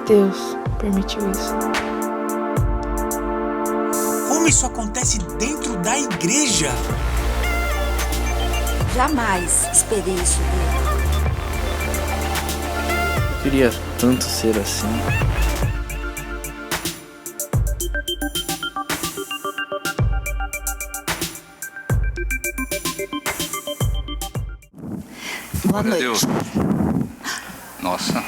Deus permitiu isso. Como isso acontece dentro da igreja? Jamais esperei isso dele. Eu queria tanto ser assim. Boa noite. Deus. Nossa.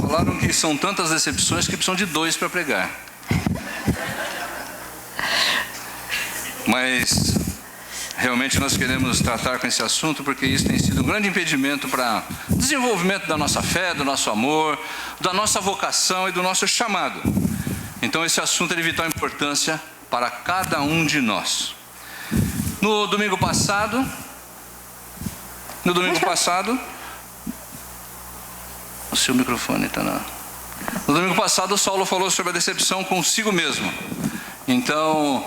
Falaram que são tantas decepções que precisam de 2 para pregar. Mas realmente nós queremos tratar com esse assunto porque isso tem sido um grande impedimento para o desenvolvimento da nossa fé, do nosso amor, da nossa vocação e do nosso chamado. Então esse assunto é de vital importância para cada um de nós. No domingo passado, o seu microfone está na... No domingo passado, o Saulo falou sobre a decepção consigo mesmo. Então,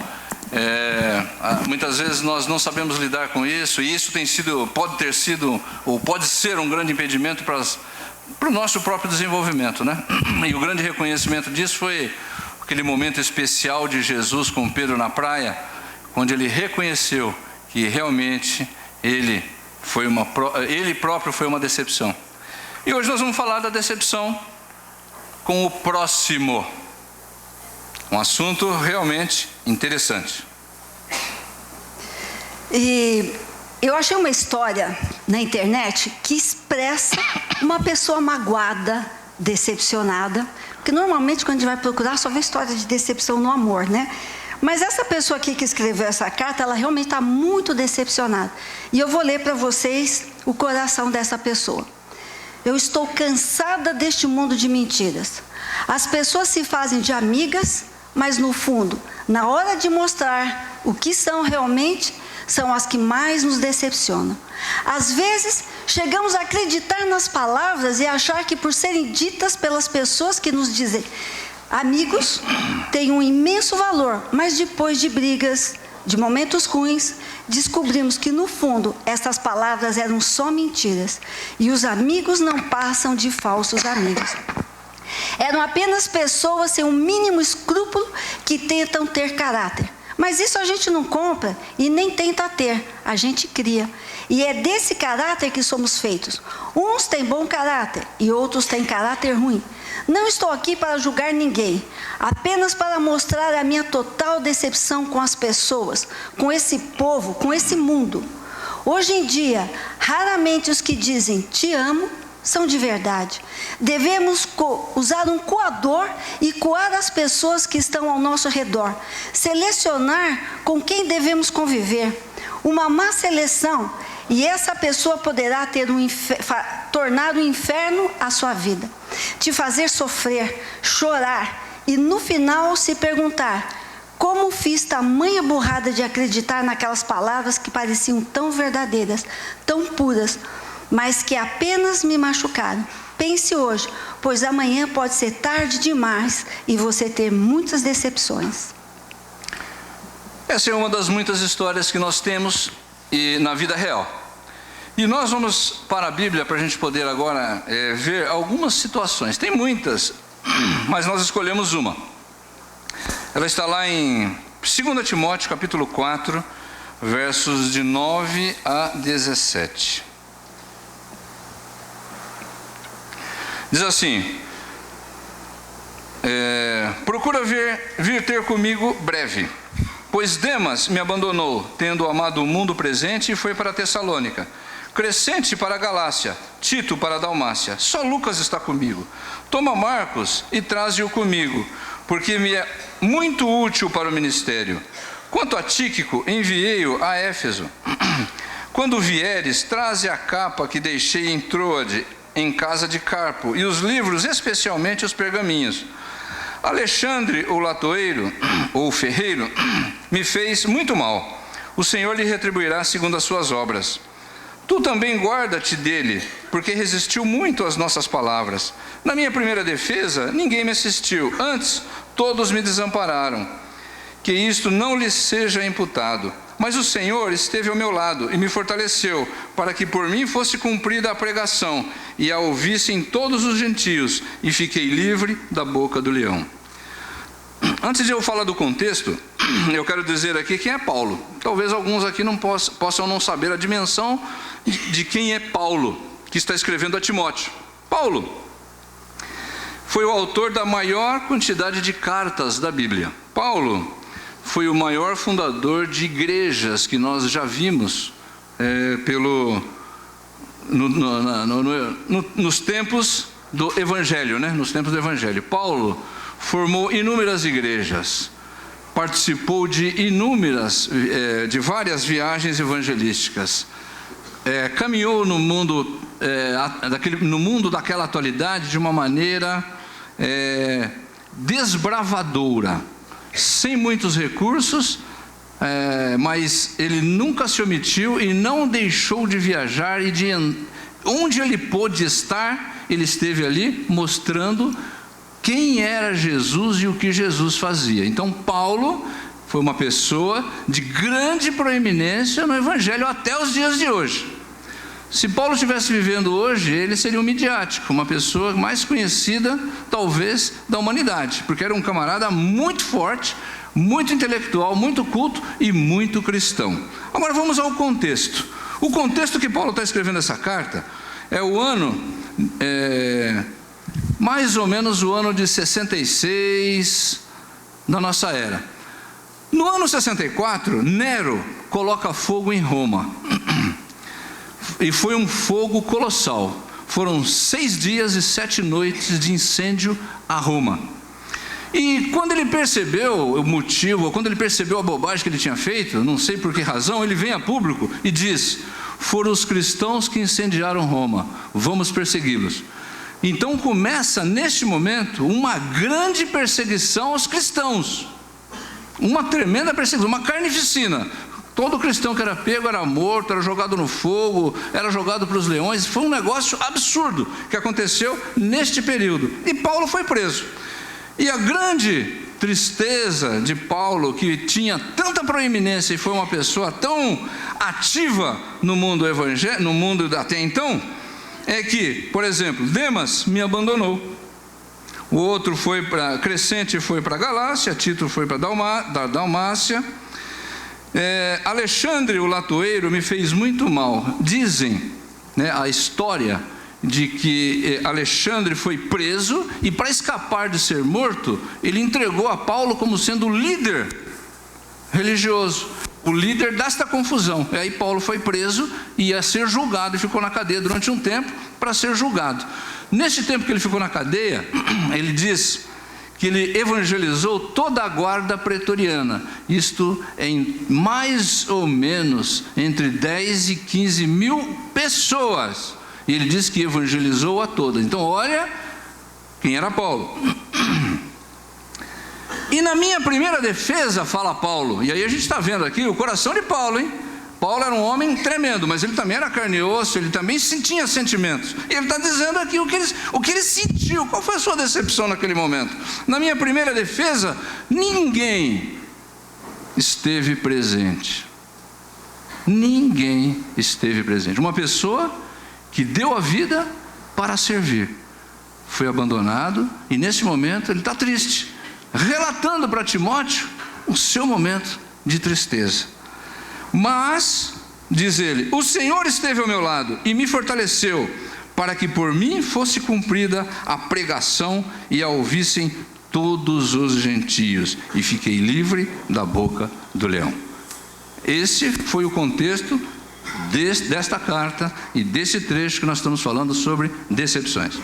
muitas vezes nós não sabemos lidar com isso, e isso pode ter sido, ou pode ser um grande impedimento para o nosso próprio desenvolvimento, né? E o grande reconhecimento disso foi aquele momento especial de Jesus com Pedro na praia, onde ele reconheceu que realmente ele próprio foi uma decepção. E hoje nós vamos falar da decepção com o próximo. Um assunto realmente interessante. E eu achei uma história na internet que expressa uma pessoa magoada, decepcionada, porque normalmente quando a gente vai procurar só vê história de decepção no amor, né? Mas essa pessoa aqui que escreveu essa carta, ela realmente está muito decepcionada. E eu vou ler para vocês o coração dessa pessoa. Eu estou cansada deste mundo de mentiras. As pessoas se fazem de amigas, mas no fundo, na hora de mostrar o que são realmente, são as que mais nos decepcionam. Às vezes, chegamos a acreditar nas palavras e achar que por serem ditas pelas pessoas que nos dizem amigos, têm um imenso valor, mas depois de brigas, de momentos ruins, descobrimos que no fundo essas palavras eram só mentiras e os amigos não passam de falsos amigos. Eram apenas pessoas sem um mínimo escrúpulo que tentam ter caráter. Mas isso a gente não compra e nem tenta ter, a gente cria. E é desse caráter que somos feitos. Uns têm bom caráter e outros têm caráter ruim. Não estou aqui para julgar ninguém, apenas para mostrar a minha total decepção com as pessoas, com esse povo, com esse mundo. Hoje em dia, raramente os que dizem te amo são de verdade. Devemos usar um coador e coar as pessoas que estão ao nosso redor. Selecionar com quem devemos conviver. Uma má seleção e essa pessoa poderá ter tornar um inferno a sua vida. Te fazer sofrer, chorar e no final se perguntar: como fiz tamanha burrada de acreditar naquelas palavras que pareciam tão verdadeiras, tão puras, mas que apenas me machucaram. Pense hoje, pois amanhã pode ser tarde demais e você ter muitas decepções. Essa é uma das muitas histórias que nós temos na vida real. E nós vamos para a Bíblia para a gente poder agora ver algumas situações. Tem muitas, mas nós escolhemos uma. Ela está lá em 2 Timóteo capítulo 4, versos de 9 a 17. Diz assim: procura vir ter comigo breve, pois Demas me abandonou, tendo amado o mundo presente, e foi para Tessalônica. Crescente para a Galácia, Tito para a Dalmácia. Só Lucas está comigo. Toma Marcos e traze-o comigo, porque me é muito útil para o ministério. Quanto a Tíquico, enviei-o a Éfeso. Quando vieres, traze a capa que deixei em Troade, em casa de Carpo, e os livros, especialmente os pergaminhos. Alexandre, o latoeiro, ou ferreiro, me fez muito mal. O Senhor lhe retribuirá segundo as suas obras. Tu também guarda-te dele, porque resistiu muito às nossas palavras. Na minha primeira defesa, ninguém me assistiu, antes todos me desampararam. Que isto não lhe seja imputado. Mas o Senhor esteve ao meu lado e me fortaleceu, para que por mim fosse cumprida a pregação, e a ouvissem todos os gentios, e fiquei livre da boca do leão. Antes de eu falar do contexto, eu quero dizer aqui quem é Paulo. Talvez alguns aqui não possam não saber a dimensão de quem é Paulo, que está escrevendo a Timóteo. Paulo foi o autor da maior quantidade de cartas da Bíblia. Paulo foi o maior fundador de igrejas que nós já vimos nos tempos do Evangelho, né? Nos tempos do Evangelho. Paulo formou inúmeras igrejas, participou de várias viagens evangelísticas, caminhou no mundo daquela atualidade de uma maneira desbravadora, sem muitos recursos, mas ele nunca se omitiu e não deixou de viajar, e onde ele pôde estar, ele esteve ali mostrando quem era Jesus e o que Jesus fazia. Então Paulo foi uma pessoa de grande proeminência no Evangelho até os dias de hoje. Se Paulo estivesse vivendo hoje, ele seria um midiático, uma pessoa mais conhecida, talvez, da humanidade, porque era um camarada muito forte, muito intelectual, muito culto e muito cristão. Agora vamos ao contexto. O contexto que Paulo está escrevendo essa carta é o ano, mais ou menos o ano de 66 da nossa era. No ano 64, Nero coloca fogo em Roma. E foi um fogo colossal. Foram 6 dias e 7 noites de incêndio a Roma. E quando ele percebeu o motivo, quando ele percebeu a bobagem que ele tinha feito, não sei por que razão, ele vem a público e diz: foram os cristãos que incendiaram Roma, vamos persegui-los. Então começa neste momento uma grande perseguição aos cristãos, uma tremenda perseguição, uma carnificina. Todo cristão que era pego era morto, era jogado no fogo, era jogado para os leões. Foi um negócio absurdo que aconteceu neste período. E Paulo foi preso. E a grande tristeza de Paulo, que tinha tanta proeminência e foi uma pessoa tão ativa no mundo evangélico, no mundo até então, é que, por exemplo, Demas me abandonou. O outro foi para Crescente, foi para Galácia, Tito foi para Dalmácia. Alexandre, o latoeiro, me fez muito mal. Dizem, né, a história de que Alexandre foi preso e, para escapar de ser morto, ele entregou a Paulo como sendo o líder religioso, o líder desta confusão. E aí Paulo foi preso e ia ser julgado, e ficou na cadeia durante um tempo para ser julgado. Nesse tempo que ele ficou na cadeia, ele diz que ele evangelizou toda a guarda pretoriana, isto em mais ou menos entre 10 e 15 mil pessoas, e ele diz que evangelizou a todas. Então olha quem era Paulo. E na minha primeira defesa, fala Paulo, e aí a gente está vendo aqui o coração de Paulo, hein? Paulo era um homem tremendo, mas ele também era carne e osso, ele também tinha sentimentos. E ele está dizendo aqui o que ele sentiu, qual foi a sua decepção naquele momento. Na minha primeira defesa, ninguém esteve presente. Ninguém esteve presente. Uma pessoa que deu a vida para servir, foi abandonado, e nesse momento ele está triste, relatando para Timóteo o seu momento de tristeza. Mas, diz ele, o Senhor esteve ao meu lado e me fortaleceu, para que por mim fosse cumprida a pregação e a ouvissem todos os gentios, e fiquei livre da boca do leão. Esse foi o contexto desta carta e desse trecho que nós estamos falando sobre decepções.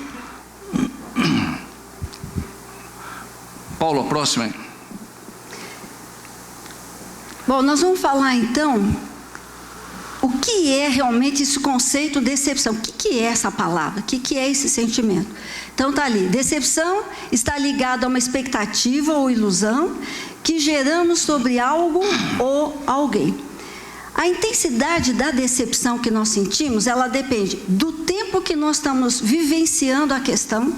Paulo, a próxima. Bom, nós vamos falar então o que é realmente esse conceito de decepção. O que é essa palavra? O que é esse sentimento? Então está ali, decepção está ligada a uma expectativa ou ilusão que geramos sobre algo ou alguém. A intensidade da decepção que nós sentimos, ela depende do tempo que nós estamos vivenciando a questão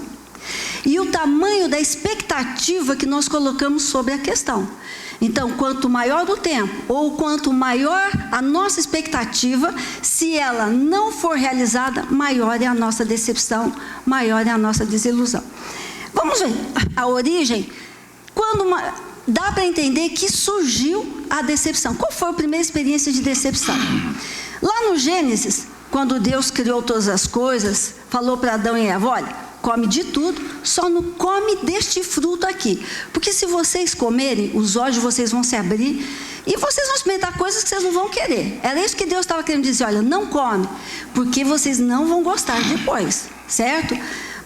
e o tamanho da expectativa que nós colocamos sobre a questão. Então, quanto maior o tempo, ou quanto maior a nossa expectativa, se ela não for realizada, maior é a nossa decepção, maior é a nossa desilusão. Vamos ver a origem. Dá para entender que surgiu a decepção. Qual foi a primeira experiência de decepção? Lá no Gênesis, quando Deus criou todas as coisas, falou para Adão e Eva: olha, come de tudo, só não come deste fruto aqui. Porque se vocês comerem, os olhos de vocês vão se abrir e vocês vão experimentar coisas que vocês não vão querer. Era isso que Deus estava querendo dizer: olha, não come, porque vocês não vão gostar depois, certo?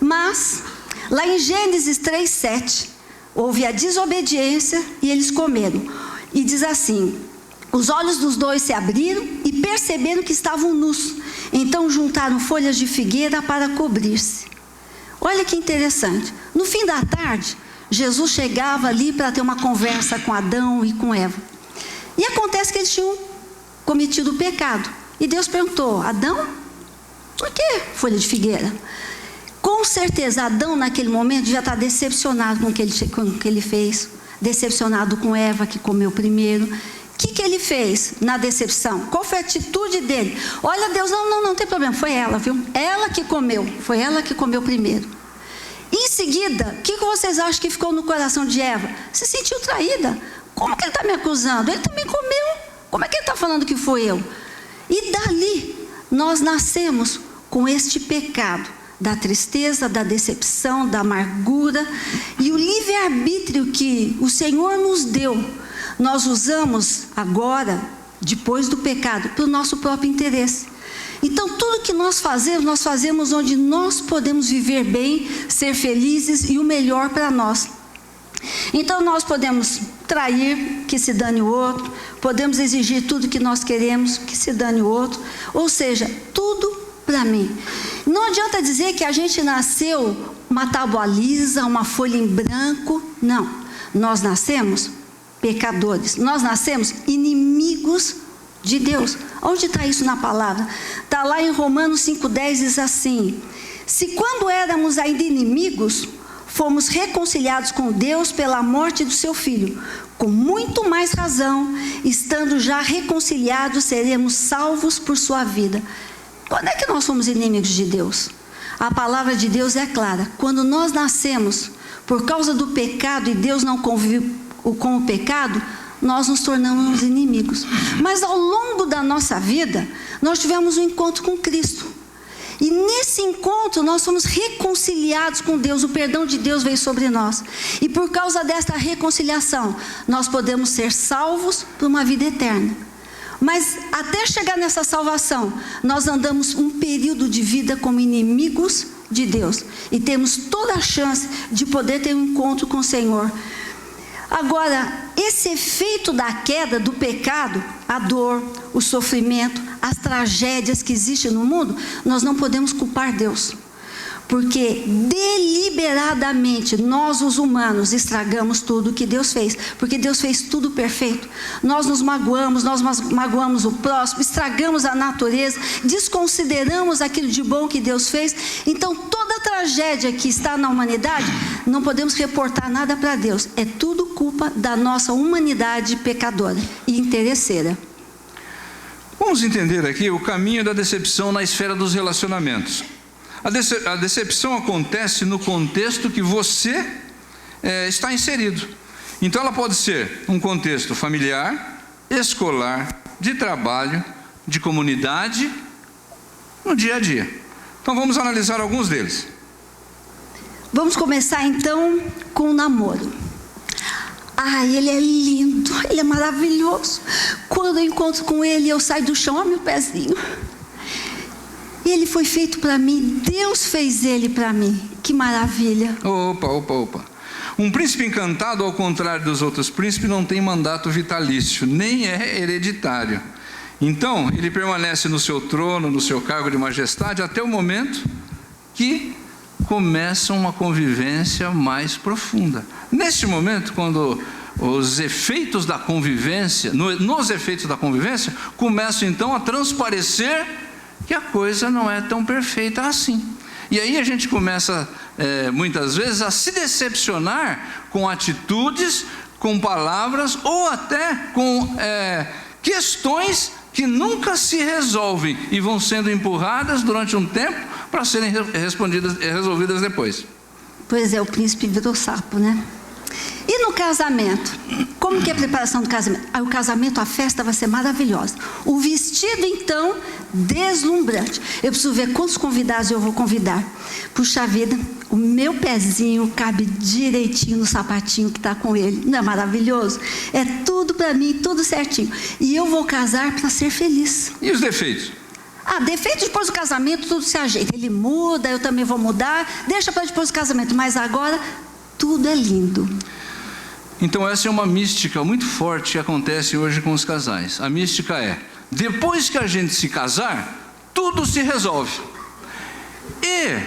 Mas, lá em Gênesis 3:7, houve a desobediência e eles comeram. E diz assim: os olhos dos dois se abriram e perceberam que estavam nus. Então juntaram folhas de figueira para cobrir-se. Olha que interessante. No fim da tarde, Jesus chegava ali para ter uma conversa com Adão e com Eva. E acontece que eles tinham cometido o pecado. E Deus perguntou: Adão, por que folha de figueira? Com certeza, Adão naquele momento já está decepcionado com o que ele fez. Decepcionado com Eva, que comeu primeiro. O que ele fez na decepção? Qual foi a atitude dele? Olha, Deus, não tem problema, foi ela, viu? Ela que comeu, foi ela que comeu primeiro. Em seguida, o que vocês acham que ficou no coração de Eva? Se sentiu traída. Como que ele está me acusando? Ele também comeu. Como é que ele está falando que foi eu? E dali, nós nascemos com este pecado da tristeza, da decepção, da amargura, e o livre-arbítrio que o Senhor nos deu, nós usamos agora, depois do pecado, para o nosso próprio interesse. Então, tudo que nós fazemos onde nós podemos viver bem, ser felizes e o melhor para nós. Então, nós podemos trair, que se dane o outro, podemos exigir tudo que nós queremos, que se dane o outro, ou seja, tudo para mim. Não adianta dizer que a gente nasceu uma tábua lisa, uma folha em branco. Não, nós nascemos pecadores, nós nascemos inimigos de Deus. Onde está isso na palavra? Está lá em Romanos 5,10, diz assim: se quando éramos ainda inimigos, fomos reconciliados com Deus pela morte do seu Filho, com muito mais razão, estando já reconciliados, seremos salvos por sua vida. Quando é que nós somos inimigos de Deus? A palavra de Deus é clara: quando nós nascemos por causa do pecado e Deus não convive com o pecado, nós nos tornamos inimigos. Mas ao longo da nossa vida, nós tivemos um encontro com Cristo. E nesse encontro nós fomos reconciliados com Deus, o perdão de Deus veio sobre nós. E por causa desta reconciliação, nós podemos ser salvos por uma vida eterna. Mas até chegar nessa salvação, nós andamos um período de vida como inimigos de Deus. E temos toda a chance de poder ter um encontro com o Senhor. Agora, esse efeito da queda, do pecado, a dor, o sofrimento, as tragédias que existem no mundo, nós não podemos culpar Deus. Porque deliberadamente nós, os humanos, estragamos tudo que Deus fez. Porque Deus fez tudo perfeito. Nós nos magoamos, nós magoamos o próximo, estragamos a natureza, desconsideramos aquilo de bom que Deus fez. Então toda a tragédia que está na humanidade, não podemos reportar nada para Deus. É tudo culpa da nossa humanidade pecadora e interesseira. Vamos entender aqui o caminho da decepção na esfera dos relacionamentos. A decepção acontece no contexto que você está inserido. Então ela pode ser um contexto familiar, escolar, de trabalho, de comunidade, no dia a dia. Então vamos analisar alguns deles. Vamos começar então com o namoro. Ele é lindo, ele é maravilhoso. Quando eu encontro com ele, eu saio do chão, meu pezinho. Ele foi feito para mim, Deus fez ele para mim. Que maravilha. Opa. Um príncipe encantado, ao contrário dos outros príncipes, não tem mandato vitalício, nem é hereditário. Então, ele permanece no seu trono, no seu cargo de majestade, até o momento que começa uma convivência mais profunda. Neste momento, quando os efeitos da convivência, nos efeitos da convivência, começam então a transparecer que a coisa não é tão perfeita assim. E aí a gente começa, muitas vezes, a se decepcionar com atitudes, com palavras ou até com questões que nunca se resolvem e vão sendo empurradas durante um tempo para serem resolvidas depois. Pois é, o príncipe virou sapo, né? E no casamento? Como que é a preparação do casamento? O casamento, a festa vai ser maravilhosa. O vestido, então, deslumbrante. Eu preciso ver quantos convidados eu vou convidar. Puxa vida, o meu pezinho cabe direitinho no sapatinho que está com ele. Não é maravilhoso? É tudo para mim, tudo certinho. E eu vou casar para ser feliz. E os defeitos? Defeito depois do casamento, tudo se ajeita. Ele muda, eu também vou mudar. Deixa para depois do casamento. Mas agora, tudo é lindo. Então essa é uma mística muito forte que acontece hoje com os casais. A mística é, depois que a gente se casar, tudo se resolve. E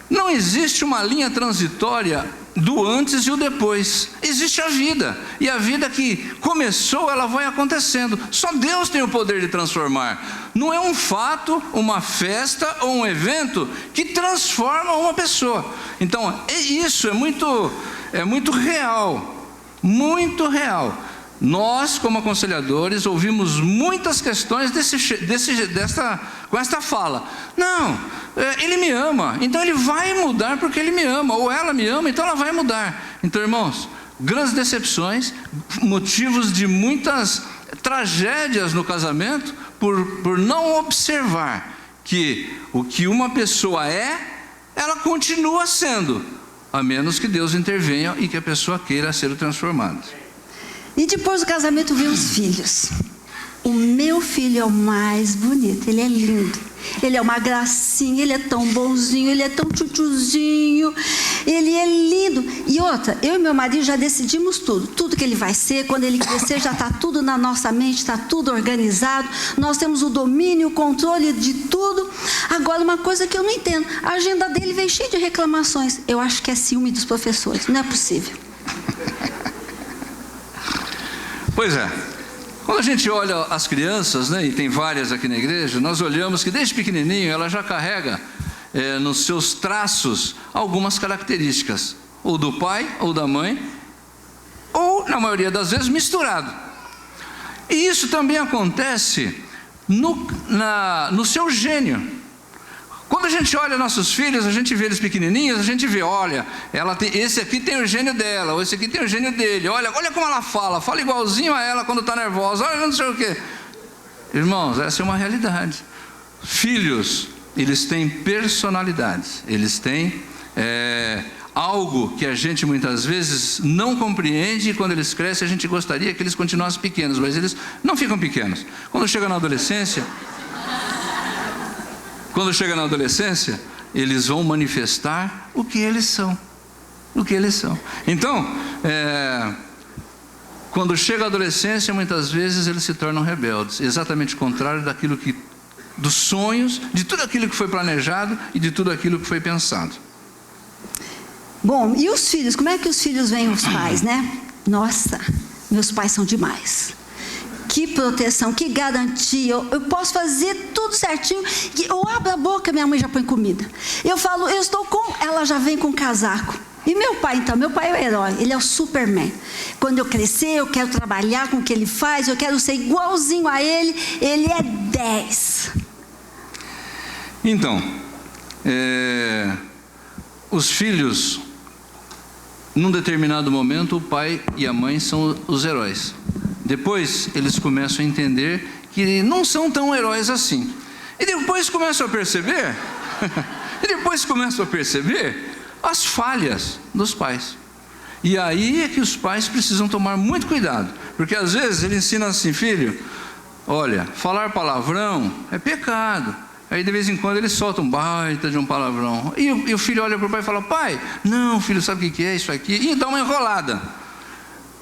não existe uma linha transitória do antes e o depois. Existe a vida. E a vida que começou, ela vai acontecendo. Só Deus tem o poder de transformar. Não é um fato, uma festa ou um evento que transforma uma pessoa. Então, isso é muito real. Muito real. Nós, como aconselhadores, ouvimos muitas questões com esta fala. Não, ele me ama, então ele vai mudar porque ele me ama, ou ela me ama, então ela vai mudar. Então, irmãos, grandes decepções, motivos de muitas tragédias no casamento, por não observar que o que uma pessoa ela continua sendo, a menos que Deus intervenha e que a pessoa queira ser transformada. E depois do casamento vem os filhos. O meu filho é o mais bonito, ele é lindo. Ele é uma gracinha, ele é tão bonzinho, ele é tão tchutchuzinho, ele é lindo. E outra, eu e meu marido já decidimos tudo. Tudo que ele vai ser, quando ele crescer, já está tudo na nossa mente, está tudo organizado. Nós temos o domínio, o controle de tudo. Agora, uma coisa que eu não entendo, a agenda dele vem cheia de reclamações. Eu acho que é ciúme dos professores, não é possível. Pois é. Quando a gente olha as crianças, né, e tem várias aqui na igreja, nós olhamos que desde pequenininho ela já carrega nos seus traços algumas características, ou do pai, ou da mãe, ou, na maioria das vezes, misturado. E isso também acontece no seu gênio. Quando a gente olha nossos filhos, a gente vê eles pequenininhos, a gente vê, olha, esse aqui tem o gênio dela, ou esse aqui tem o gênio dele, olha como ela fala igualzinho a ela quando está nervosa, olha não sei o quê. Irmãos, essa é uma realidade. Filhos, eles têm personalidades, eles têm algo que a gente muitas vezes não compreende, e quando eles crescem a gente gostaria que eles continuassem pequenos, mas eles não ficam pequenos. Quando chega na adolescência, eles vão manifestar o que eles são. Então, quando chega a adolescência, muitas vezes eles se tornam rebeldes. Exatamente o contrário dos sonhos, de tudo aquilo que foi planejado e de tudo aquilo que foi pensado. Bom, e os filhos? Como é que os filhos veem os pais, né? Nossa, meus pais são demais. Que proteção, que garantia, eu posso fazer tudo certinho, eu abro a boca, minha mãe já põe comida. Eu falo, eu estou com, ela já vem com casaco. E meu pai, então, meu pai é o herói, ele é o Superman. Quando eu crescer, eu quero trabalhar com o que ele faz, eu quero ser igualzinho a ele é 10. Então, os filhos, num determinado momento, o pai e a mãe são os heróis. Depois eles começam a entender que não são tão heróis assim. E depois começam a perceber, as falhas dos pais. E aí é que os pais precisam tomar muito cuidado. Porque às vezes ele ensina assim, filho, olha, falar palavrão é pecado. Aí de vez em quando ele solta um baita de um palavrão. E o filho olha para o pai e fala, pai, não filho, sabe o que é isso aqui? E dá uma enrolada.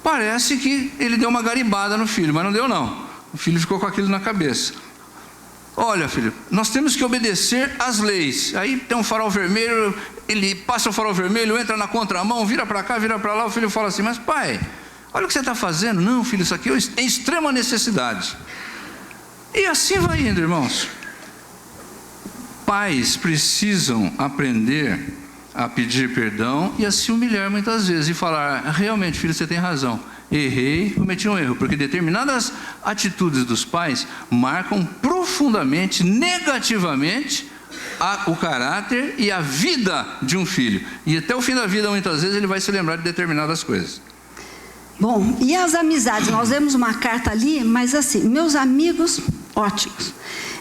Parece que ele deu uma garibada no filho, mas não deu não. O filho ficou com aquilo na cabeça. Olha, filho, nós temos que obedecer às leis. Aí tem um farol vermelho, ele passa o farol vermelho, entra na contramão, vira para cá, vira para lá. O filho fala assim, mas pai, olha o que você está fazendo. Não, filho, isso aqui é extrema necessidade. E assim vai indo, irmãos. Pais precisam aprender a pedir perdão e a se humilhar muitas vezes e falar, realmente filho, você tem razão, errei, cometi um erro, porque determinadas atitudes dos pais marcam profundamente, negativamente, o caráter e a vida de um filho. E até o fim da vida, muitas vezes, ele vai se lembrar de determinadas coisas. Bom, e as amizades? Nós vemos uma carta ali, mas assim, meus amigos, ótimos.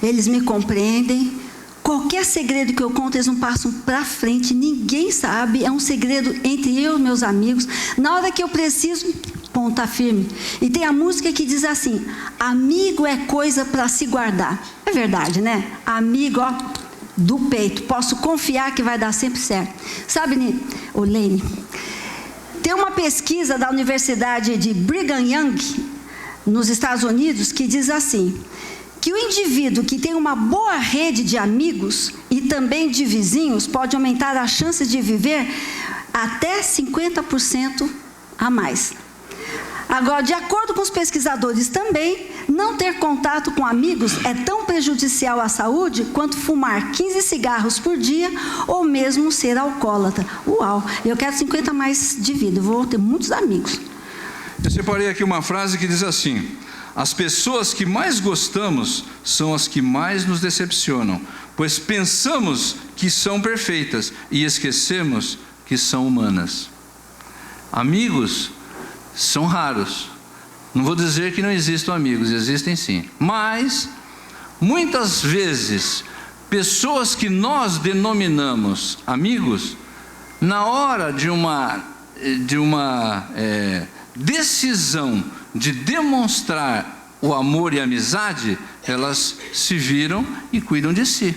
Eles me compreendem. Qualquer segredo que eu conto, eles não passam para frente. Ninguém sabe. É um segredo entre eu e meus amigos. Na hora que eu preciso, ponta firme. E tem a música que diz assim: amigo é coisa para se guardar. É verdade, né? Amigo, ó, do peito. Posso confiar que vai dar sempre certo. Sabe, Lene, tem uma pesquisa da Universidade de Brigham Young, nos Estados Unidos, que diz assim, que o indivíduo que tem uma boa rede de amigos e também de vizinhos pode aumentar a chance de viver até 50% a mais. Agora, de acordo com os pesquisadores também, não ter contato com amigos é tão prejudicial à saúde quanto fumar 15 cigarros por dia ou mesmo ser alcoólatra. Uau, eu quero 50 mais de vida, eu vou ter muitos amigos. Eu separei aqui uma frase que diz assim: as pessoas que mais gostamos são as que mais nos decepcionam, pois pensamos que são perfeitas e esquecemos que são humanas. Amigos são raros. Não vou dizer que não existam amigos, existem sim. Mas, muitas vezes, pessoas que nós denominamos amigos, na hora de uma decisão de demonstrar o amor e a amizade, elas se viram e cuidam de si.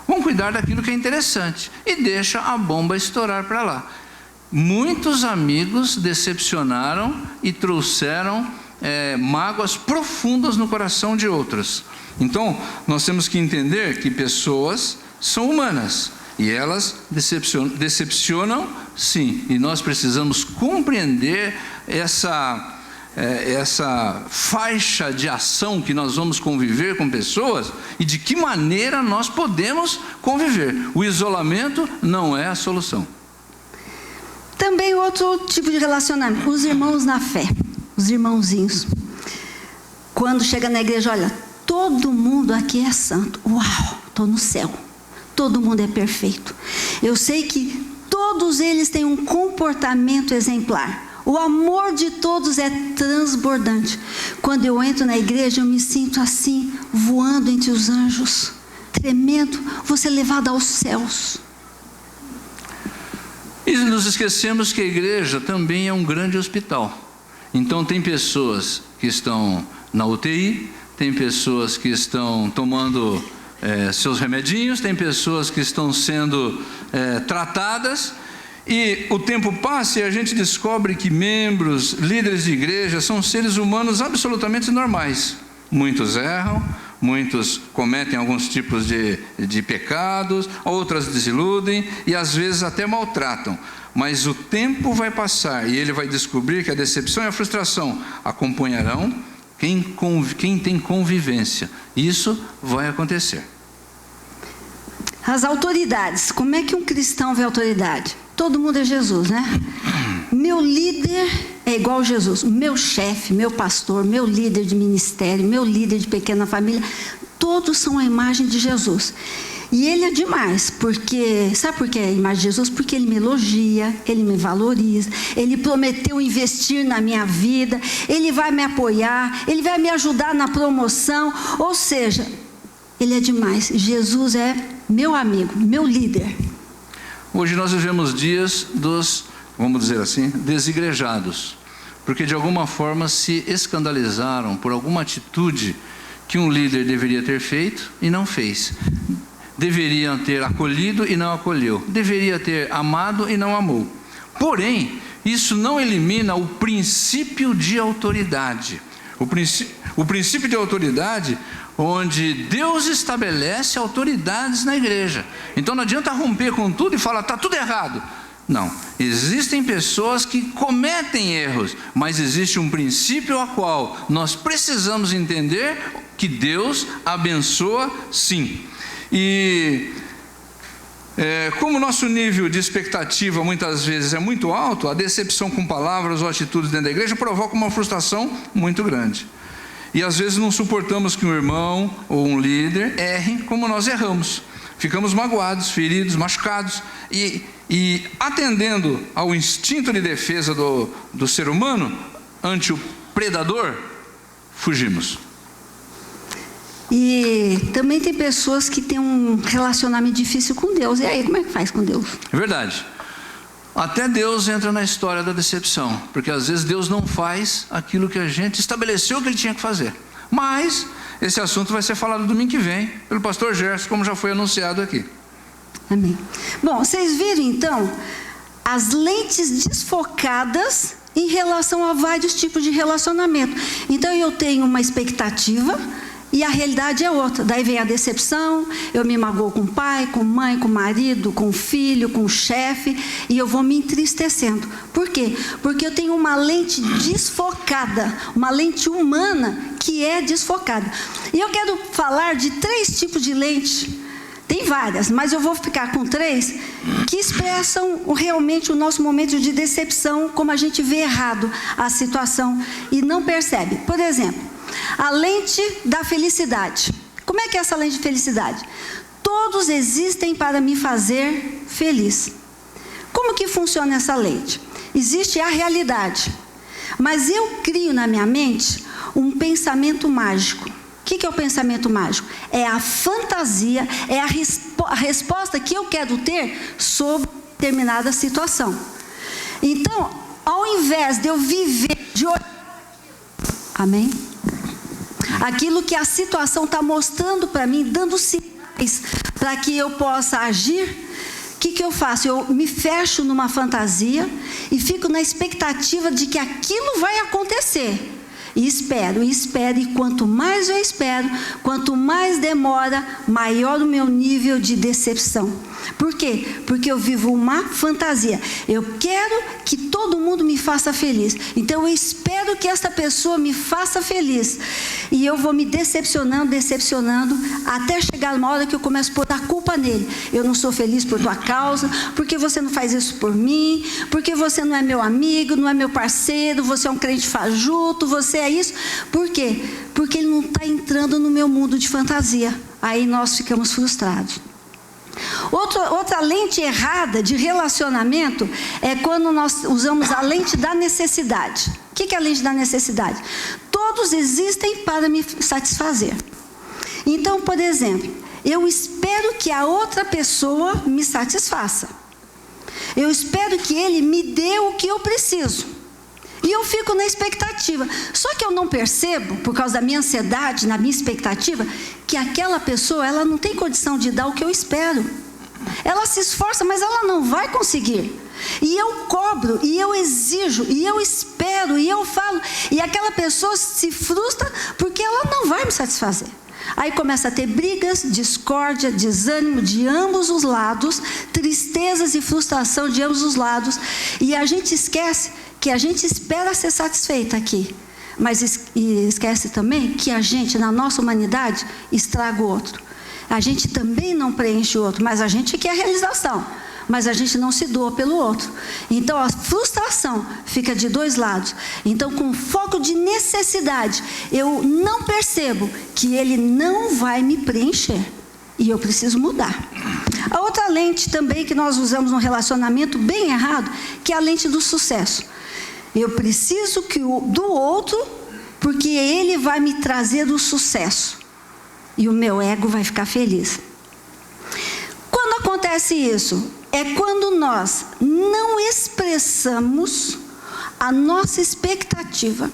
Vão cuidar daquilo que é interessante e deixa a bomba estourar para lá. Muitos amigos decepcionaram e trouxeram mágoas profundas no coração de outros. Então, nós temos que entender que pessoas são humanas e elas decepcionam sim, e nós precisamos compreender essa faixa de ação que nós vamos conviver com pessoas e de que maneira nós podemos conviver. O isolamento não é a solução. Também outro tipo de relacionamento, os irmãos na fé, os irmãozinhos. Quando chega na igreja, olha, todo mundo aqui é santo. Uau, estou no céu. Todo mundo é perfeito. Eu sei que todos eles têm um comportamento exemplar. O amor de todos é transbordante. Quando eu entro na igreja, eu me sinto assim, voando entre os anjos, tremendo, vou ser levado aos céus. E nos esquecemos que a igreja também é um grande hospital. Então tem pessoas que estão na UTI, tem pessoas que estão tomando seus remedinhos, tem pessoas que estão sendo tratadas, e o tempo passa e a gente descobre que membros, líderes de igreja, são seres humanos absolutamente normais. Muitos erram, muitos cometem alguns tipos de pecados, outras desiludem e às vezes até maltratam. Mas o tempo vai passar e ele vai descobrir que a decepção e a frustração acompanharão quem tem convivência. Isso vai acontecer. As autoridades. Como é que um cristão vê autoridade? Todo mundo é Jesus, né? Meu líder é igual a Jesus. Meu chefe, meu pastor, meu líder de ministério, meu líder de pequena família, todos são a imagem de Jesus. E ele é demais, porque, sabe por que é a imagem de Jesus? Porque ele me elogia, ele me valoriza, ele prometeu investir na minha vida, ele vai me apoiar, ele vai me ajudar na promoção, ou seja, ele é demais. Jesus é meu amigo, meu líder. Hoje nós vivemos dias dos, vamos dizer assim, desigrejados, porque de alguma forma se escandalizaram por alguma atitude que um líder deveria ter feito e não fez. Deveriam ter acolhido e não acolheu. Deveria ter amado e não amou. Porém, isso não elimina o princípio de autoridade. O princípio de autoridade, onde Deus estabelece autoridades na igreja. Então não adianta romper com tudo e falar, está tudo errado. Não, existem pessoas que cometem erros, mas existe um princípio a qual nós precisamos entender que Deus abençoa sim. E Como o nosso nível de expectativa muitas vezes é muito alto, a decepção com palavras ou atitudes dentro da igreja provoca uma frustração muito grande. E às vezes não suportamos que um irmão ou um líder erre como nós erramos. Ficamos magoados, feridos, machucados e atendendo ao instinto de defesa do ser humano ante o predador, fugimos. E também tem pessoas que têm um relacionamento difícil com Deus. E aí, como é que faz com Deus? É verdade. Até Deus entra na história da decepção, porque às vezes Deus não faz aquilo que a gente estabeleceu que Ele tinha que fazer. Mas esse assunto vai ser falado domingo que vem pelo pastor Gerson, como já foi anunciado aqui. Amém. Bom, vocês viram então as lentes desfocadas em relação a vários tipos de relacionamento. Então eu tenho uma expectativa e a realidade é outra. Daí vem a decepção, eu me magoo com o pai, com mãe, com o marido, com o filho, com o chefe, e eu vou me entristecendo. Por quê? Porque eu tenho uma lente desfocada, uma lente humana que é desfocada. E eu quero falar de 3 tipos de lente. Tem várias, mas eu vou ficar com 3 que expressam realmente o nosso momento de decepção, como a gente vê errado a situação e não percebe. Por exemplo, a lente da felicidade. Como é que é essa lente de felicidade? Todos existem para me fazer feliz. Como que funciona essa lente? Existe a realidade, mas eu crio na minha mente um pensamento mágico. O que é o pensamento mágico? É a fantasia, é a resposta que eu quero ter sobre determinada situação. Então, ao invés de eu viver de amém? Aquilo que a situação está mostrando para mim, dando sinais para que eu possa agir, o que eu faço? Eu me fecho numa fantasia e fico na expectativa de que aquilo vai acontecer. E espero, e quanto mais eu espero, quanto mais demora, maior o meu nível de decepção. Por quê? Porque eu vivo uma fantasia. Eu quero que todo mundo me faça feliz. Então eu espero que essa pessoa me faça feliz. E eu vou me decepcionando, até chegar uma hora que eu começo a pôr a culpa nele. Eu não sou feliz por tua causa, porque você não faz isso por mim, porque você não é meu amigo, não é meu parceiro, você é um crente fajuto, você é isso. Por quê? Porque ele não está entrando no meu mundo de fantasia. Aí nós ficamos frustrados. Outra lente errada de relacionamento é quando nós usamos a lente da necessidade. O que é a lente da necessidade? Todos existem para me satisfazer. Então, por exemplo, eu espero que a outra pessoa me satisfaça. Eu espero que ele me dê o que eu preciso. E eu fico na expectativa. Só que eu não percebo, por causa da minha ansiedade, na minha expectativa, que aquela pessoa, ela não tem condição de dar o que eu espero. Ela se esforça, mas ela não vai conseguir. E eu cobro, e eu exijo, e eu espero, e eu falo. E aquela pessoa se frustra porque ela não vai me satisfazer. Aí começa a ter brigas, discórdia, desânimo de ambos os lados, tristezas e frustração de ambos os lados. E a gente esquece que a gente espera ser satisfeita aqui. Mas esquece também que a gente, na nossa humanidade, estraga o outro. A gente também não preenche o outro, mas a gente quer a realização. Mas a gente não se doa pelo outro. Então a frustração fica de 2 lados. Então, com foco de necessidade, eu não percebo que ele não vai me preencher. E eu preciso mudar. A outra lente também que nós usamos no relacionamento bem errado, que é a lente do sucesso. Eu preciso do outro, porque ele vai me trazer o sucesso. E o meu ego vai ficar feliz. Quando acontece isso? É quando nós não expressamos a nossa expectativa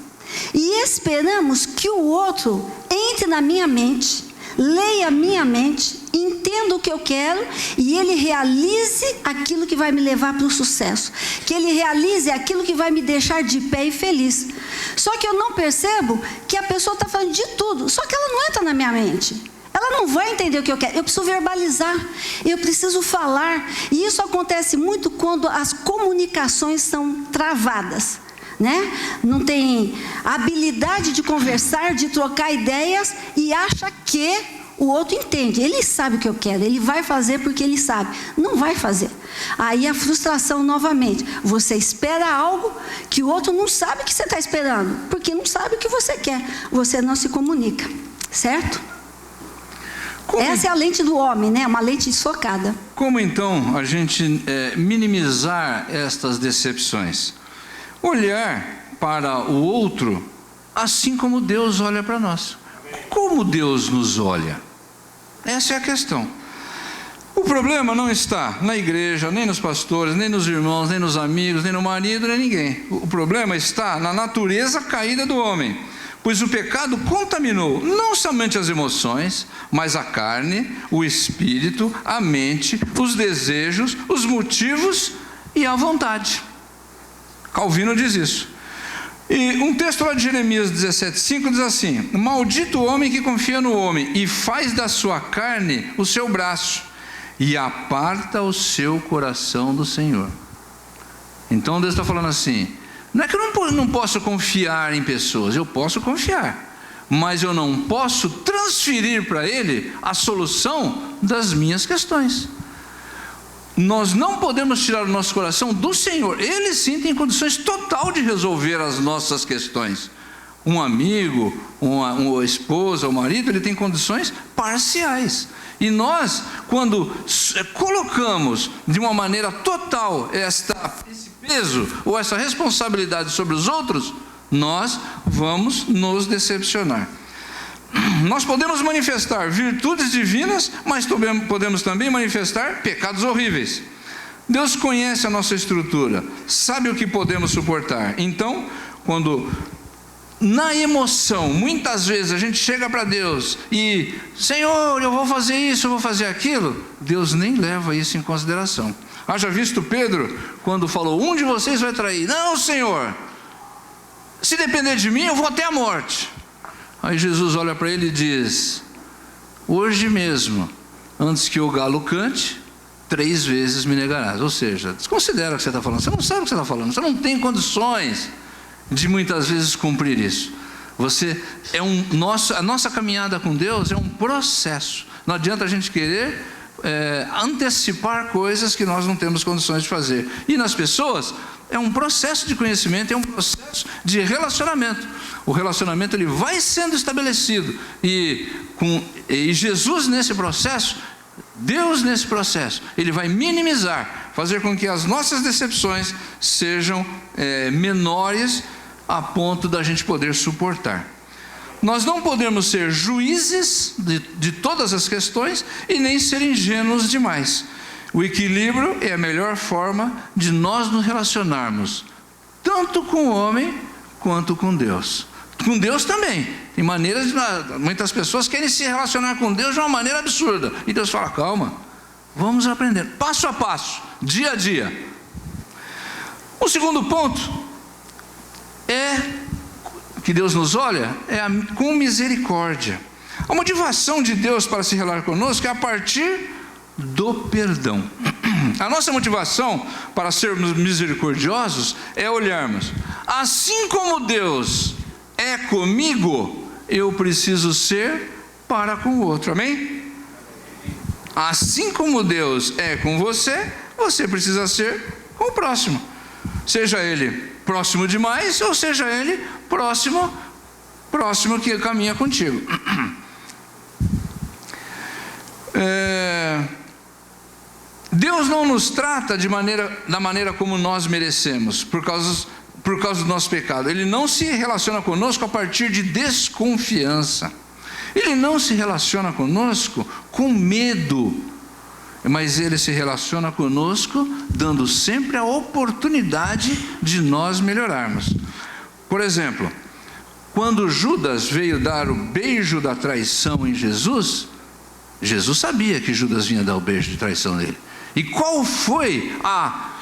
e esperamos que o outro entre na minha mente, leia a minha mente, entenda o que eu quero e ele realize aquilo que vai me levar para o sucesso, que ele realize aquilo que vai me deixar de pé e feliz. Só que eu não percebo que a pessoa está falando de tudo, só que ela não entra na minha mente. Ela não vai entender o que eu quero. Eu preciso verbalizar, eu preciso falar. E isso acontece muito quando as comunicações são travadas, né? Não tem habilidade de conversar, de trocar ideias e acha que o outro entende, ele sabe o que eu quero, ele vai fazer porque ele sabe. Não vai fazer. Aí a frustração novamente. Você espera algo que o outro não sabe que você está esperando, porque não sabe o que você quer. Você não se comunica, certo? Essa é a lente do homem, né? Uma lente desfocada. Como então a gente minimizar estas decepções? Olhar para o outro assim como Deus olha para nós. Como Deus nos olha? Essa é a questão. O problema não está na igreja, nem nos pastores, nem nos irmãos, nem nos amigos, nem no marido, nem ninguém. O problema está na natureza caída do homem, pois o pecado contaminou não somente as emoções, mas a carne, o espírito, a mente, os desejos, os motivos e a vontade. Calvino diz isso. E um texto lá de Jeremias 17,5 diz assim: maldito o homem que confia no homem e faz da sua carne o seu braço e aparta o seu coração do Senhor. Então Deus está falando assim, não é que eu não posso confiar em pessoas, eu posso confiar, mas eu não posso transferir para ele a solução das minhas questões. Nós não podemos tirar o nosso coração do Senhor. Ele sim tem condições total de resolver as nossas questões. Um amigo, uma esposa, um marido, ele tem condições parciais. E nós, quando colocamos de uma maneira total esse peso ou essa responsabilidade sobre os outros, nós vamos nos decepcionar. Nós podemos manifestar virtudes divinas, mas podemos também manifestar pecados horríveis. Deus conhece a nossa estrutura, sabe o que podemos suportar. Então, quando na emoção, muitas vezes a gente chega para Deus e, Senhor, eu vou fazer isso, eu vou fazer aquilo, Deus nem leva isso em consideração. Haja visto Pedro, quando falou, um de vocês vai trair. Não, Senhor, se depender de mim, eu vou até a morte. Aí Jesus olha para ele e diz, hoje mesmo, antes que o galo cante, 3 vezes me negarás. Ou seja, desconsidera o que você está falando, você não sabe o que você está falando, você não tem condições de muitas vezes cumprir isso. A nossa caminhada com Deus é um processo. Não adianta a gente querer antecipar coisas que nós não temos condições de fazer. E nas pessoas, é um processo de conhecimento, é um processo de relacionamento. O relacionamento ele vai sendo estabelecido. E Jesus nesse processo, Deus nesse processo, Ele vai minimizar, fazer com que as nossas decepções sejam menores a ponto da gente poder suportar. Nós não podemos ser juízes de todas as questões e nem ser ingênuos demais. O equilíbrio é a melhor forma de nós nos relacionarmos, tanto com o homem quanto com Deus. Com Deus também. Tem maneiras muitas pessoas querem se relacionar com Deus de uma maneira absurda. E Deus fala, calma, vamos aprender, passo a passo, dia a dia. O segundo ponto que Deus nos olha com misericórdia. A motivação de Deus para se relacionar conosco é a partir do perdão. A nossa motivação para sermos misericordiosos é olharmos, assim como Deus é comigo, eu preciso ser para com o outro, amém? Assim como Deus é com você, você precisa ser com o próximo, seja ele próximo demais ou seja ele próximo que caminha contigo. Deus não nos trata da maneira como nós merecemos, por causa do nosso pecado. Ele não se relaciona conosco a partir de desconfiança. Ele não se relaciona conosco com medo, mas Ele se relaciona conosco dando sempre a oportunidade de nós melhorarmos. Por exemplo, quando Judas veio dar o beijo da traição em Jesus, Jesus sabia que Judas vinha dar o beijo de traição dele. E qual foi a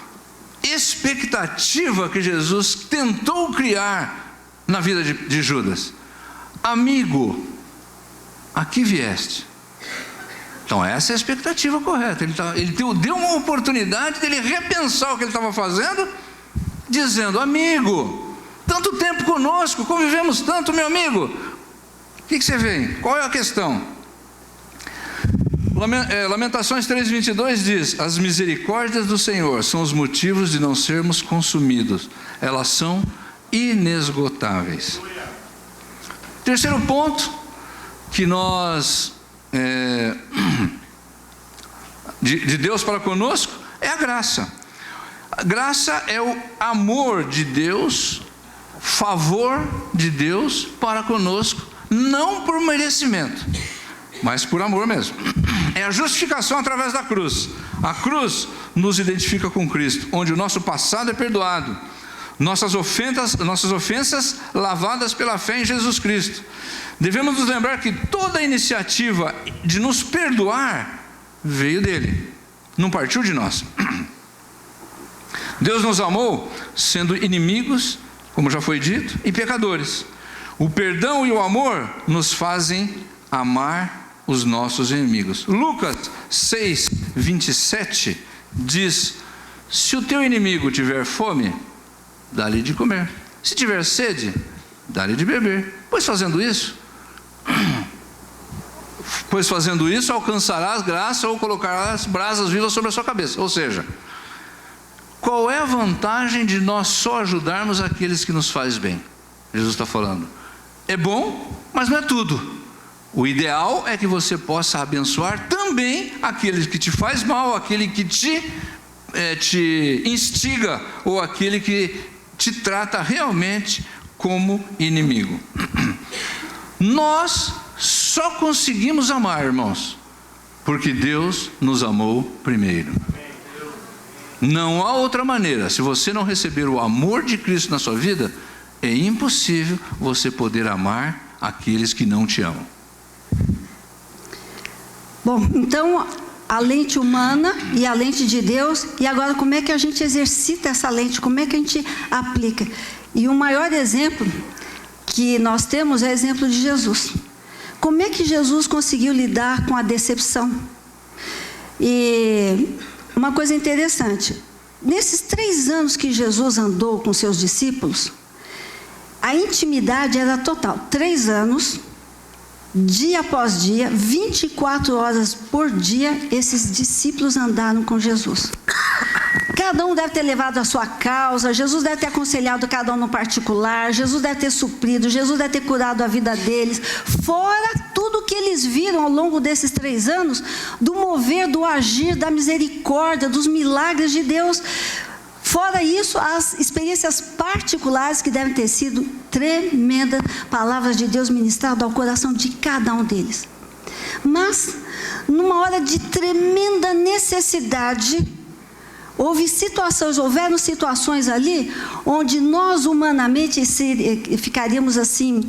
expectativa que Jesus tentou criar na vida de Judas? Amigo, aqui vieste. Então essa é a expectativa correta. Ele deu uma oportunidade dele repensar o que ele estava fazendo, dizendo, amigo, tanto tempo conosco, convivemos tanto, meu amigo, o que você vem? Qual é a questão? Lamentações 3:22 diz: as misericórdias do Senhor são os motivos de não sermos consumidos. Elas são inesgotáveis. Terceiro ponto que nós de Deus para conosco é a graça. A graça é o amor de Deus, favor de Deus para conosco, não por merecimento, mas por amor mesmo. É a justificação através da cruz. A cruz nos identifica com Cristo, onde o nosso passado é perdoado, nossas ofensas lavadas pela fé em Jesus Cristo. Devemos nos lembrar que toda a iniciativa de nos perdoar veio dele, não partiu de nós. Deus nos amou sendo inimigos, como já foi dito, e pecadores. O perdão e o amor nos fazem amar os nossos inimigos. Lucas 6:27 diz: se o teu inimigo tiver fome, dá-lhe de comer. Se tiver sede, dá-lhe de beber. Pois fazendo isso, alcançarás graça ou colocarás brasas vivas sobre a sua cabeça. Ou seja, qual é a vantagem de nós só ajudarmos aqueles que nos faz bem? Jesus está falando. É bom, mas não é tudo. O ideal é que você possa abençoar também aqueles que te faz mal, aquele que te instiga, ou aquele que te trata realmente como inimigo. Nós só conseguimos amar, irmãos, porque Deus nos amou primeiro. Não há outra maneira. Se você não receber o amor de Cristo na sua vida, é impossível você poder amar aqueles que não te amam. Bom, então a lente humana e a lente de Deus, e agora como é que a gente exercita essa lente, como é que a gente aplica? E o maior exemplo que nós temos é o exemplo de Jesus. Como é que Jesus conseguiu lidar com a decepção? E uma coisa interessante, nesses 3 anos que Jesus andou com seus discípulos, a intimidade era total. 3 anos, dia após dia, 24 horas por dia, esses discípulos andaram com Jesus. Cada um deve ter levado a sua causa, Jesus deve ter aconselhado cada um no particular, Jesus deve ter suprido, Jesus deve ter curado a vida deles, fora tudo que eles viram ao longo desses 3 anos, do mover, do agir, da misericórdia, dos milagres de Deus. Fora isso, as experiências particulares que devem ter sido tremendas, palavras de Deus ministradas ao coração de cada um deles. Mas, numa hora de tremenda necessidade, houveram situações ali, onde nós humanamente ficaríamos assim,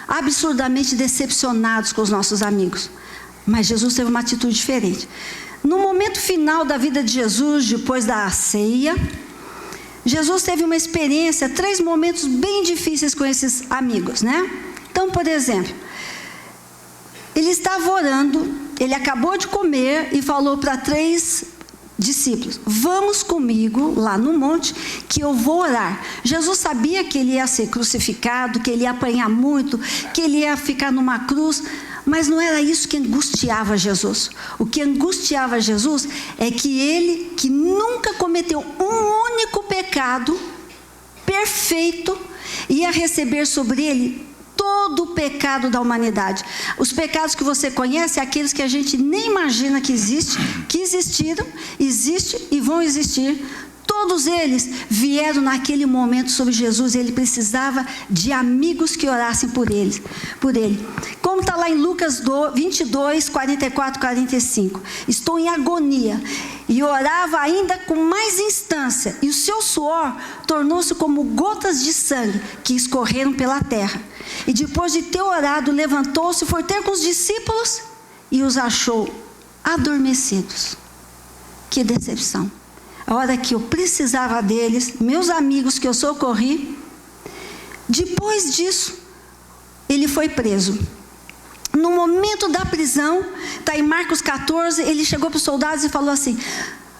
absurdamente decepcionados com os nossos amigos. Mas Jesus teve uma atitude diferente. No momento final da vida de Jesus, depois da ceia, Jesus teve uma experiência, 3 momentos bem difíceis com esses amigos, né? Então, por exemplo, ele estava orando, ele acabou de comer e falou para 3 discípulos: vamos comigo lá no monte que eu vou orar. Jesus sabia que ele ia ser crucificado, que ele ia apanhar muito, que ele ia ficar numa cruz, mas não era isso que angustiava Jesus. O que angustiava Jesus é que ele, que nunca cometeu um único pecado, perfeito, ia receber sobre ele todo o pecado da humanidade. Os pecados que você conhece, aqueles que a gente nem imagina que existiram, existem e vão existir. Todos eles vieram naquele momento sobre Jesus, e ele precisava de amigos que orassem por ele. Como está lá em Lucas 22, 44, 45. Estou em agonia, e orava ainda com mais instância, e o seu suor tornou-se como gotas de sangue que escorreram pela terra. E depois de ter orado, levantou-se e foi ter com os discípulos, e os achou adormecidos. Que decepção! A hora que eu precisava deles, meus amigos que eu socorri. Depois disso, ele foi preso. No momento da prisão, está em Marcos 14, ele chegou para os soldados e falou assim: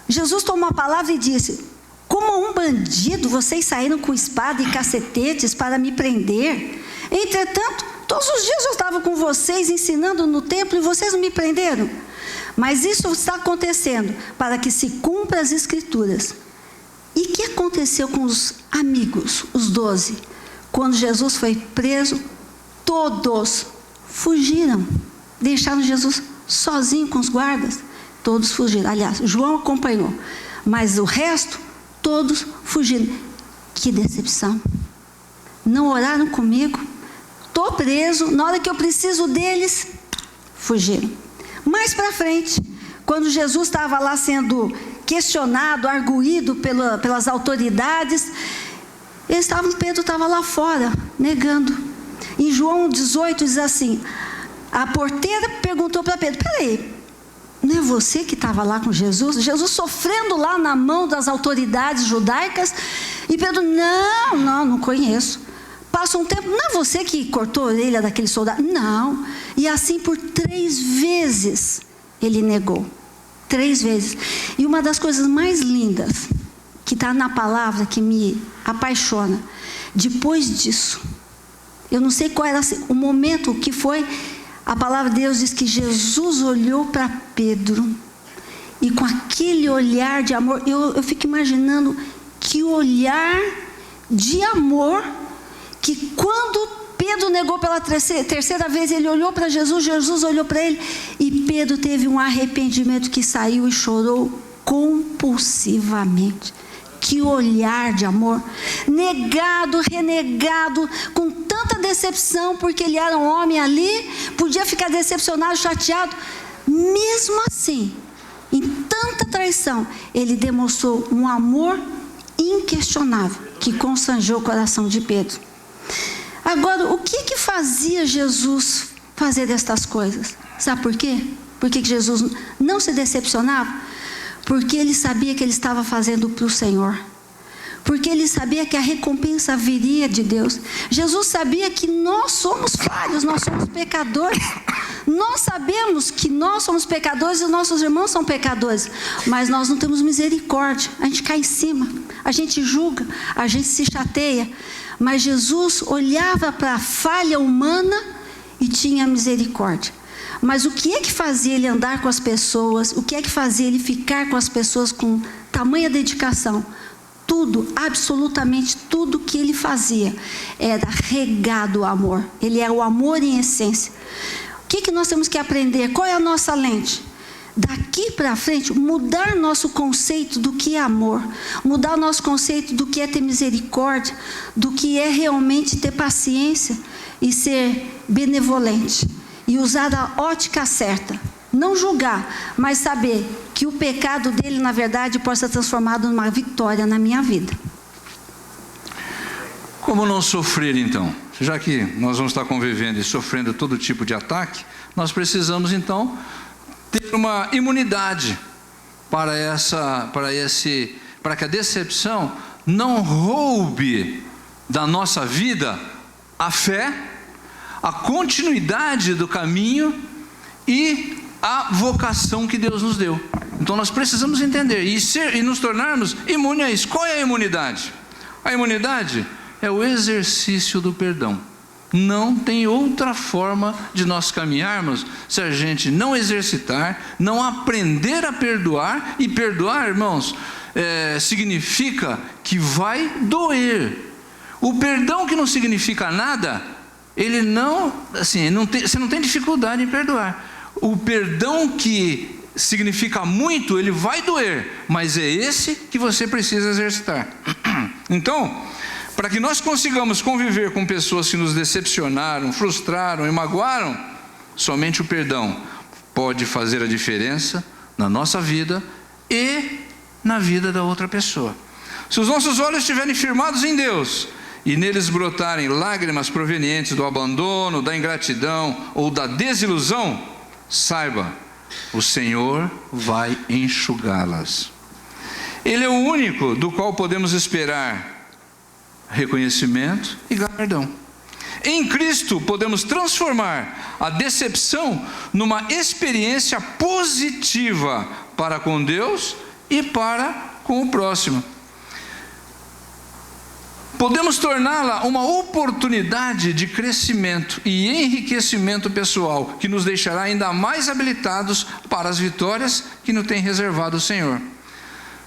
Jesus tomou a palavra e disse: como um bandido, vocês saíram com espada e cacetetes para me prender. Entretanto, todos os dias eu estava com vocês ensinando no templo e vocês não me prenderam. Mas isso está acontecendo para que se cumpra as Escrituras. E o que aconteceu com os amigos, os 12? Quando Jesus foi preso, todos fugiram. Deixaram Jesus sozinho com os guardas. Todos fugiram. Aliás, João acompanhou. Mas o resto, todos fugiram. Que decepção. Não oraram comigo. Estou preso. Na hora que eu preciso deles, fugiram. Mais para frente, quando Jesus estava lá sendo questionado, arguído pelas autoridades, Pedro estava lá fora, negando. Em João 18 diz assim, a porteira perguntou para Pedro, peraí, não é você que estava lá com Jesus? Jesus sofrendo lá na mão das autoridades judaicas, e Pedro, não conheço. Passa um tempo, não é você que cortou a orelha daquele soldado? Não. E assim por 3 vezes ele negou. 3 vezes. E uma das coisas mais lindas que está na palavra, que me apaixona, depois disso, eu não sei qual era o momento que foi, a palavra de Deus diz que Jesus olhou para Pedro, e com aquele olhar de amor, eu fico imaginando que olhar de amor, que quando Pedro negou pela terceira vez, ele olhou para Jesus, Jesus olhou para ele, e Pedro teve um arrependimento que saiu e chorou compulsivamente. Que olhar de amor, negado, renegado, com tanta decepção, porque ele era um homem ali, podia ficar decepcionado, chateado, mesmo assim, em tanta traição, ele demonstrou um amor inquestionável, que constrangeu o coração de Pedro. Agora, o que fazia Jesus fazer estas coisas? Sabe por quê? Por que Jesus não se decepcionava? Porque ele sabia que ele estava fazendo para o Senhor. Porque ele sabia que a recompensa viria de Deus. Jesus sabia que nós somos falhos, nós somos pecadores. Nós sabemos que nós somos pecadores e nossos irmãos são pecadores. Mas nós não temos misericórdia. A gente cai em cima, a gente julga, a gente se chateia. Mas Jesus olhava para a falha humana e tinha misericórdia. Mas o que é que fazia ele andar com as pessoas? O que é que fazia ele ficar com as pessoas com tamanha dedicação? Tudo, absolutamente tudo que ele fazia era regado ao amor. Ele era o amor em essência. O que nós temos que aprender? Qual é a nossa lente? Daqui para frente, mudar nosso conceito do que é amor, mudar nosso conceito do que é ter misericórdia, do que é realmente ter paciência e ser benevolente. E usar a ótica certa. Não julgar, mas saber que o pecado dele, na verdade, pode ser transformado numa vitória na minha vida. Como não sofrer, então? Já que nós vamos estar convivendo e sofrendo todo tipo de ataque, nós precisamos, então, ter uma imunidade para que a decepção não roube da nossa vida a fé, a continuidade do caminho e a vocação que Deus nos deu. Então nós precisamos entender e nos tornarmos imunes a isso. Qual é a imunidade? A imunidade é o exercício do perdão. Não tem outra forma de nós caminharmos se a gente não exercitar, não aprender a perdoar. E perdoar, irmãos, significa que vai doer. O perdão que não significa nada, ele não, assim, você não tem dificuldade em perdoar. O perdão que significa muito, ele vai doer, mas é esse que você precisa exercitar. Então, para que nós consigamos conviver com pessoas que nos decepcionaram, frustraram e magoaram, somente o perdão pode fazer a diferença na nossa vida e na vida da outra pessoa. Se os nossos olhos estiverem firmados em Deus, e neles brotarem lágrimas provenientes do abandono, da ingratidão ou da desilusão, saiba, o Senhor vai enxugá-las. Ele é o único do qual podemos esperar reconhecimento e galardão. Em Cristo podemos transformar a decepção numa experiência positiva para com Deus e para com o próximo. podemos torná-la uma oportunidade de crescimento e enriquecimento pessoal, que nos deixará ainda mais habilitados para as vitórias que nos tem reservado o Senhor.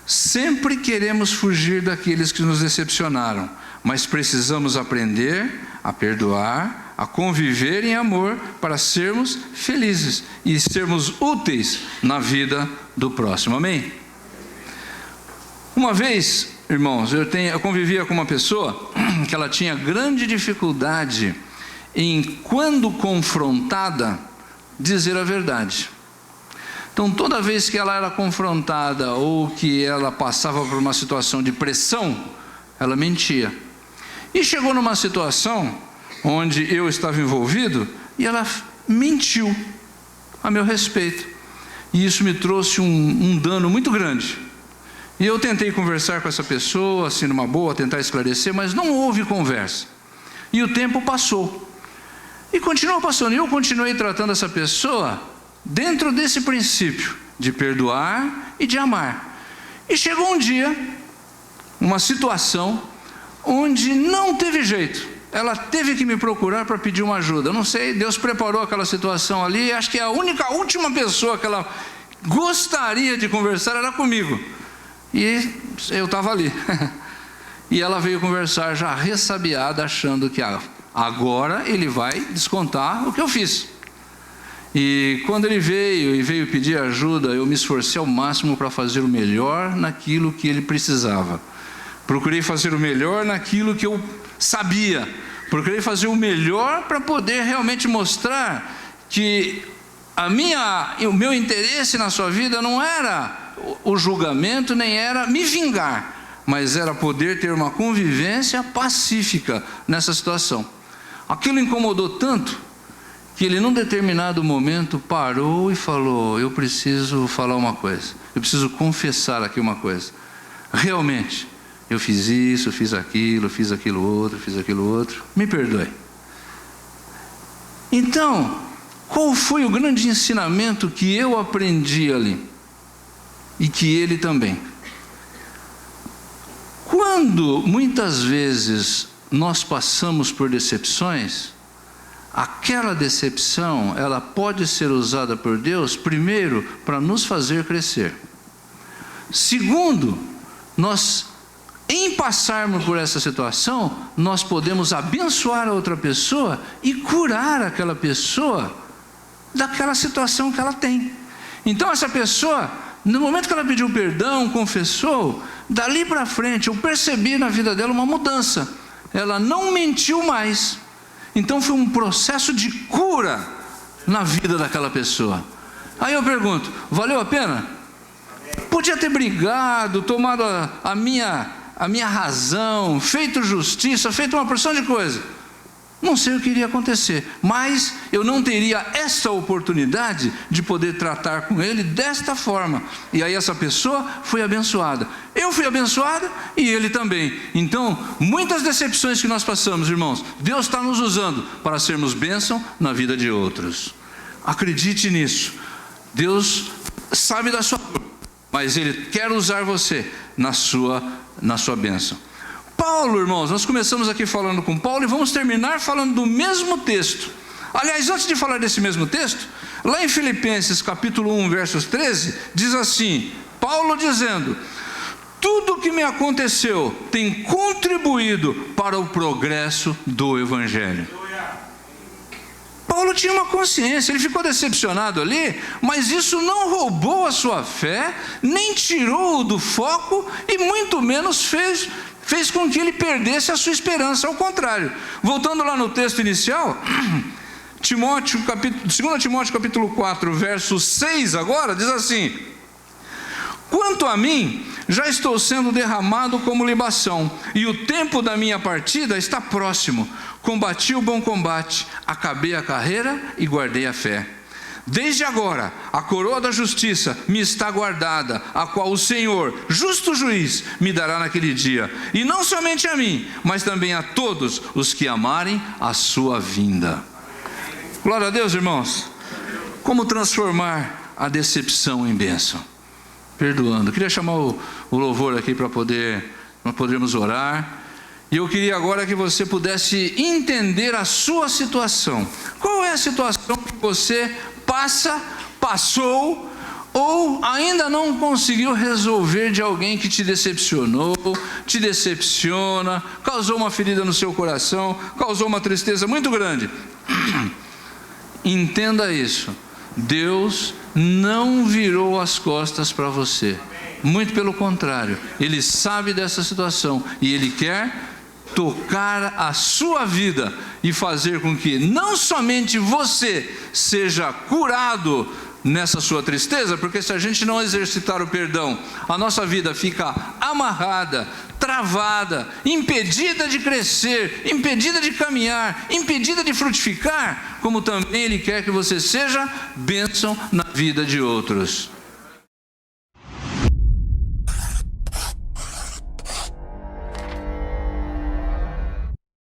Sempre queremos fugir daqueles que nos decepcionaram, mas precisamos aprender a perdoar, a conviver em amor para sermos felizes e sermos úteis na vida do próximo. Amém? Uma vez, irmãos, eu convivia com uma pessoa que ela tinha grande dificuldade em, quando confrontada, dizer a verdade. Então, toda vez que ela era confrontada ou que ela passava por uma situação de pressão, ela mentia. E chegou numa situação onde eu estava envolvido e ela mentiu a meu respeito. E isso me trouxe um dano muito grande. E eu tentei conversar com essa pessoa, assim, numa boa, tentar esclarecer, mas não houve conversa. E o tempo passou. E continuou passando. E eu continuei tratando essa pessoa dentro desse princípio de perdoar e de amar. E chegou um dia, uma situação, onde não teve jeito. Ela teve que me procurar para pedir uma ajuda. Eu não sei, Deus preparou aquela situação ali. Acho que a última pessoa que ela gostaria de conversar era comigo. E eu estava ali. E ela veio conversar já ressabiada, achando que agora ele vai descontar o que eu fiz. E quando ele veio pedir ajuda, eu me esforcei ao máximo para fazer o melhor naquilo que ele precisava. Procurei fazer o melhor naquilo que eu sabia. Procurei fazer o melhor para poder realmente mostrar que o meu interesse na sua vida não era o julgamento, nem era me vingar, mas era poder ter uma convivência pacífica nessa situação. Aquilo incomodou tanto que ele, num determinado momento, parou e falou: eu preciso falar uma coisa, eu preciso confessar aqui uma coisa. Realmente, eu fiz isso, fiz aquilo outro, me perdoe. Então, qual foi o grande ensinamento que eu aprendi ali? E que ele também. Quando muitas vezes nós passamos por decepções, aquela decepção, ela pode ser usada por Deus, primeiro, para nos fazer crescer. Segundo, em passarmos por essa situação, nós podemos abençoar a outra pessoa e curar aquela pessoa daquela situação que ela tem. Então essa pessoa, no momento que ela pediu perdão, confessou, dali para frente eu percebi na vida dela uma mudança. Ela não mentiu mais. Então foi um processo de cura na vida daquela pessoa. Aí eu pergunto, valeu a pena? Podia ter brigado, tomado a minha razão, feito justiça, feito uma porção de coisa. Não sei o que iria acontecer, mas eu não teria essa oportunidade de poder tratar com ele desta forma. E aí essa pessoa foi abençoada. Eu fui abençoada e ele também. Então, muitas decepções que nós passamos, irmãos, Deus está nos usando para sermos bênção na vida de outros. Acredite nisso. Deus sabe da sua dor, mas Ele quer usar você na sua bênção. Paulo, irmãos, nós começamos aqui falando com Paulo e vamos terminar falando do mesmo texto. Aliás, antes de falar desse mesmo texto, lá em Filipenses capítulo 1, versos 13, diz assim, Paulo dizendo: tudo o que me aconteceu tem contribuído para o progresso do Evangelho. Paulo tinha uma consciência, ele ficou decepcionado ali, mas isso não roubou a sua fé, nem tirou-o do foco e muito menos fez com que ele perdesse a sua esperança. Ao contrário, voltando lá no texto inicial, 2 Timóteo capítulo 4, verso 6 agora, diz assim: quanto a mim, já estou sendo derramado como libação, e o tempo da minha partida está próximo. Combati o bom combate, acabei a carreira e guardei a fé. Desde agora, a coroa da justiça me está guardada, a qual o Senhor, justo juiz, me dará naquele dia. E não somente a mim, mas também a todos os que amarem a sua vinda. Glória a Deus, irmãos. Como transformar a decepção em bênção? Perdoando. Eu queria chamar o louvor aqui para podermos orar. E eu queria agora que você pudesse entender a sua situação. Qual é a situação que você passou, ou ainda não conseguiu resolver de alguém que te decepcionou, te decepciona, causou uma ferida no seu coração, causou uma tristeza muito grande? Entenda isso. Deus não virou as costas para você. Muito pelo contrário, Ele sabe dessa situação e Ele quer tocar a sua vida e fazer com que não somente você seja curado nessa sua tristeza, porque se a gente não exercitar o perdão, a nossa vida fica amarrada, travada, impedida de crescer, impedida de caminhar, impedida de frutificar, como também Ele quer que você seja bênção na vida de outros.